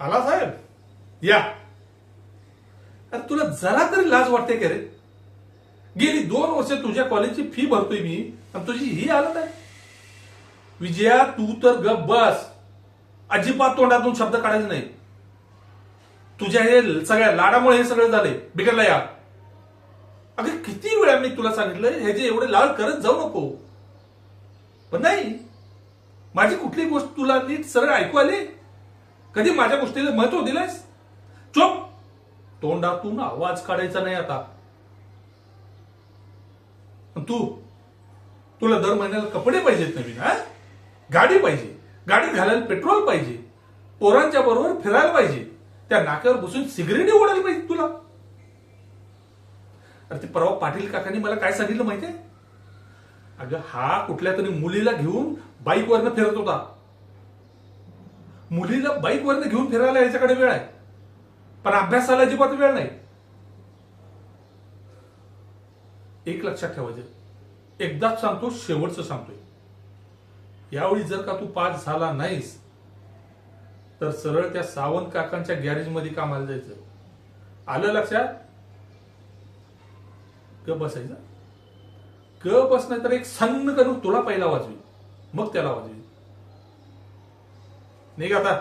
आला साहेब, या. अरे तुला जरा तरी लाज वाटते का रे? गेली 2 वर्ष तुझ्या कॉलेजची फी भरतोय मी आणि तुझी ही हालत आहे. विजया, तू तर गप बस. अजिबात तोंडातून शब्द काढायचे नाही. तुझ्या हे सगळ्या लाडामुळे हे सगळं झालंय. बिघडलं या. अगं किती वेळा मी तुला सांगितलं हे जे एवढे लाड करत जाऊ नको, पण नाही. माझी कुठली गोष्ट तुला नीट सरळ ऐकू आली? कधी माझ्या गोष्टीला महत्व दिलंयस? चुप. तोंडातून आवाज काढायचा नाही आता. तुला दर महिन्याला कपडे पाहिजेत नवीन, हा? गाडी पाहिजे, गाडी घालायला पेट्रोल पाहिजे, पोरांच्या बरोबर फिरायला पाहिजे, त्या नाक्यावर बसून सिगरेट ओढायला पाहिजे तुला. अरे ते परवा पाटील काकांनी मला काय सांगितलं माहितीये? अगं हा कुठल्या तरी मुलीला घेऊन बाईकवरनं फिरत होता. मुलीला बाईकवरनं घेऊन फिरायला याच्याकडे वेळ आहे, पण अभ्यासाला अजिबात वेळ नाही. एक लक्षात ठेवायचं, एकदाच सांगतो, शेवटचं सांगतोय. यावेळी जर का तू पास झाला नाहीस तर सरळ त्या सावंत काकांच्या गॅरेजमध्ये कामाला जायचं. आलं लक्षात? ग बसायचं. ग बस नाही तर एक सन्न करून तुला पहिला वाजवी, मग त्याला वाजवी. नाही का आता?